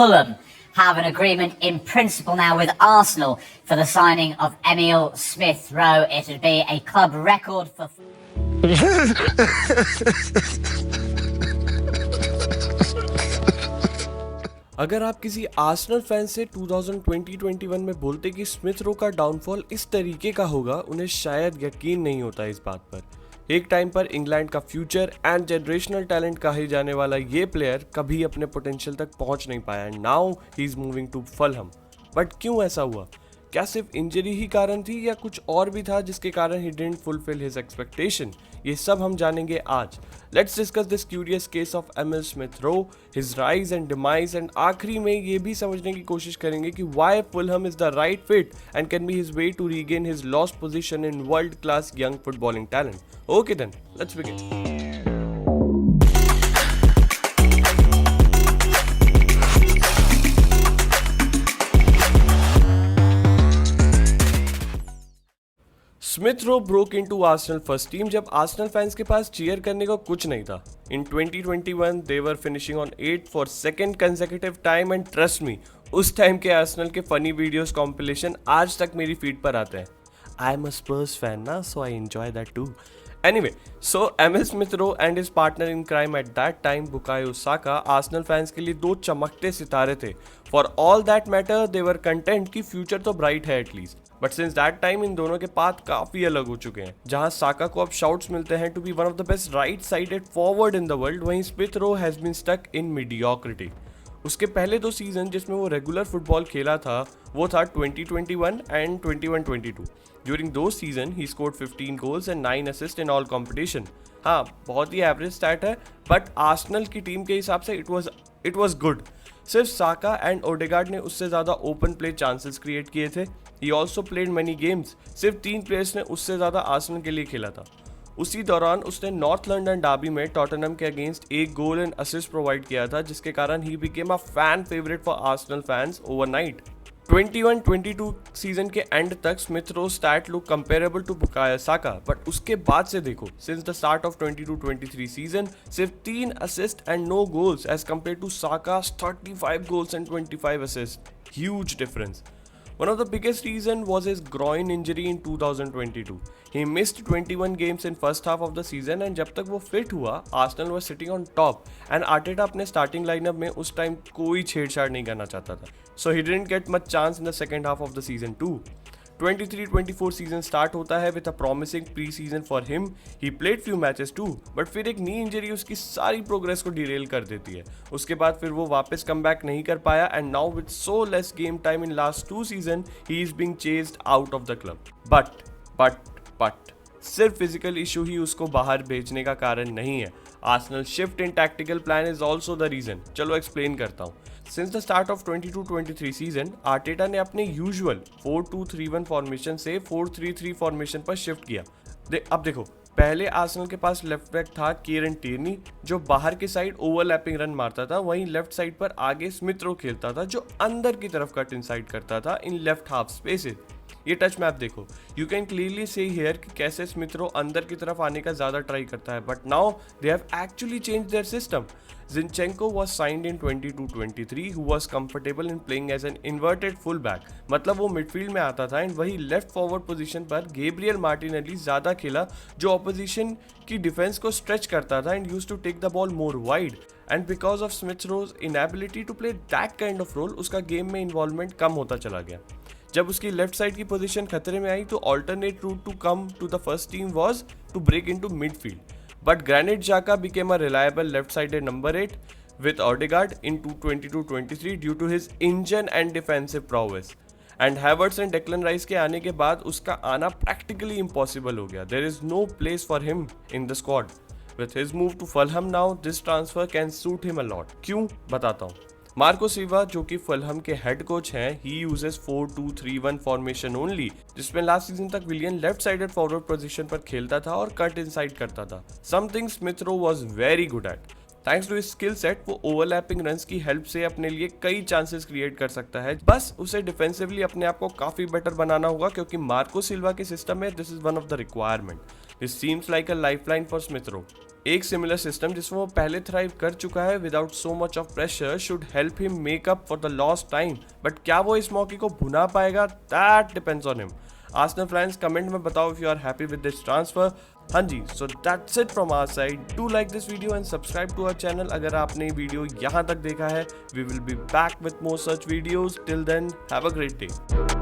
Fulham have an agreement in principle now with Arsenal for the signing of Emile Smith-Rowe. It would be a club record for... अगर आप किसी Arsenal fan से 2020-21 में बोलते कि Smith रो का downfall इस तरीके का होगा, उन्हें शायद यकीन नहीं होता इस बात पर। एक टाइम पर इंग्लैंड का फ्यूचर एंड जनरेशनल टैलेंट कहे जाने वाला ये प्लेयर कभी अपने पोटेंशियल तक पहुंच नहीं पाया and now he is moving to Fulham. But क्यों ऐसा हुआ? क्या सिर्फ इंजरी ही कारण थी या कुछ और भी था जिसके कारण he didn't fulfil his expectation? ये सब हम जानेंगे आज। Let's discuss this curious case of Emile Smith Rowe, his rise and demise, and आखिरी में ये भी समझने की कोशिश करेंगे कि why Fulham is the right fit and can be his way to regain his lost position in world class young footballing talent. Okay then, let's begin. Smith Rowe broke into Arsenal first team जब Arsenal fans के पास cheer करने को कुछ नहीं था। In 2021 they were finishing on 8 for second consecutive time and trust me, उस time के आर्सेनल के फनी वीडियोस कॉम्पिलेशन आज तक मेरी फीड पर आते हैं। I am a Spurs fan ना, so I enjoy that too. Anyway, so Emile Smith Rowe and his partner in crime at that time, Bukayo Saka, Arsenal fans के लिए दो चमकते सितारे थे। For all that matter, they were content कि future तो bright है at least. But since that time in दोनों के पाथ काफी अलग हो चुके हैं। जहां साका को अब शाउट्स मिलते हैं to be one of the best right sided forward in the world, वहीं Smith Rowe has been stuck in mediocrity. उसके पहले दो सीजन जिसमें वो रेगुलर फुटबॉल खेला था वो था 2021 एंड 21-22। ड्यूरिंग दो season he scored 15 goals and 9 assist in all competition. हाँ, बहुत ही एवरेज स्टैट है, बट आर्सेनल की टीम के हिसाब से इट वाज गुड। सिर्फ साका एंड ओडेगार्ड ने उससे ज़्यादा ओपन प्ले चांसेस क्रिएट किए थे। He also played many games, सिर्फ 3 प्लेयर्स ने उससे ज़्यादा आर्सेनल के लिए खेला था। उसी दौरान उसने नॉर्थ लंदन डार्बी में टॉटनहम के अगेंस्ट एक गोल एंड असिस्ट प्रोवाइड किया था, जिसके कारण ही became a fan favourite for Arsenal fans overnight. 21-22 season के एंड तक Smith Rowe stat look comparable to Bukayo Saka, but उसके बाद से देखो, since the start of 22-23 season सिर्फ 3 assist and no goals as compare to Saka's 35 goals and 25 assist. Huge difference. One of the biggest reason was his groin injury in 2022. He missed 21 games in first half of the season and जब तक वो fit हुआ, Arsenal was sitting on top and Arteta अपने starting lineup में उस time कोई छेड़छाड़ नहीं करना चाहता था. So he didn't get much chance in the second half of the season too. 23-24 season start होता है with a promising pre season for him. He played few matches too, but फिर एक नी इंजरी उसकी सारी progress को Daryl कर देती है। उसके बाद फिर वो वापस कम बैक नहीं कर पाया and now with so less game time in last 2 season he is being chased out of the club. But सिर्फ फिजिकल इशू ही उसको बाहर भेजने का कारण नहीं है। Arsenal shift in tactical plan is also the reason. चलो एक्सप्लेन करता हूँ। Since the start of 22-23 season Arteta ने अपने यूजुअल 4-2-3-1 फॉर्मेशन से 4-3-3 फॉर्मेशन पर शिफ्ट किया। अब देखो, पहले आर्सेनल के पास लेफ्ट बैक था कीरन टिर्नी जो बाहर के साइड ओवरलैपिंग रन मारता था, वहीं लेफ्ट साइड पर आगे स्मिथ रो खेलता था जो अंदर की तरफ कट इनसाइड करता था इन लेफ्ट हाफ स्पेसेस। ये टच मैप देखो, you can clearly see here कि कैसे स्मिथ रो अंदर की तरफ आने का ज्यादा ट्राई करता है, but now they have actually change their system. Zinchenko was signed in 22-23 who was comfortable in playing as an inverted fullback, मतलब वो मिडफील्ड में आता था एंड वही लेफ्ट फॉरवर्ड पोजीशन पर गेब्रियल मार्टिनेली ज्यादा खेला जो ऑपोजिशन की डिफेंस को स्ट्रेच करता था and used to take the ball more wide. And because of Smith Rowe's inability to play that kind of role उसका गेम में इन्वॉल्वमेंट कम होता चला गया। जब उसकी लेफ्ट साइड की पोजीशन खतरे में आई तो alternate route to come to the first team was to break into midfield, but Granit Xhaka became a reliable left-sided number 8 with Odegaard in 22-23 due to his engine and defensive prowess. And Havertz and Declan Rice के आने के बाद उसका आना practically impossible हो गया. There is no place for him in the squad. With his move to Fulham now, this transfer can suit him a lot. क्यों? बताता हूँ। मार्को सिल्वा जो कि फुलहम के हेड कोच हैं, ही यूजेस 4-2-3-1 फॉर्मेशन ओनली, जिसमें लास्ट सीजन तक Willian left sided forward position पर खेलता था और कट इनसाइड करता था। Something Smith Rowe was very good at. Thanks to his skill set वो ओवरलैपिंग रन्स की हेल्प से अपने लिए कई चांसेस क्रिएट कर सकता है। बस उसे डिफेंसिवली अपने आप को काफी बेटर बनाना होगा क्योंकि मार्को सिल्वा के सिस्टम में this is one of the requirement. This seems like a lifeline for Smith Rowe. एक सिमिलर सिस्टम जिसमें वो पहले थ्राइव कर चुका है without so much of pressure should help him make up for the lost time, but क्या वो इस मौके को भुना पाएगा? That depends on him. Arsenal fans comment में बताओ if you are happy with this transfer. हाँ जी, so that's it from our side. Do like this video and subscribe to our channel अगर आपने वीडियो यहाँ तक देखा है। We will be back with more such videos. Till then have a great day.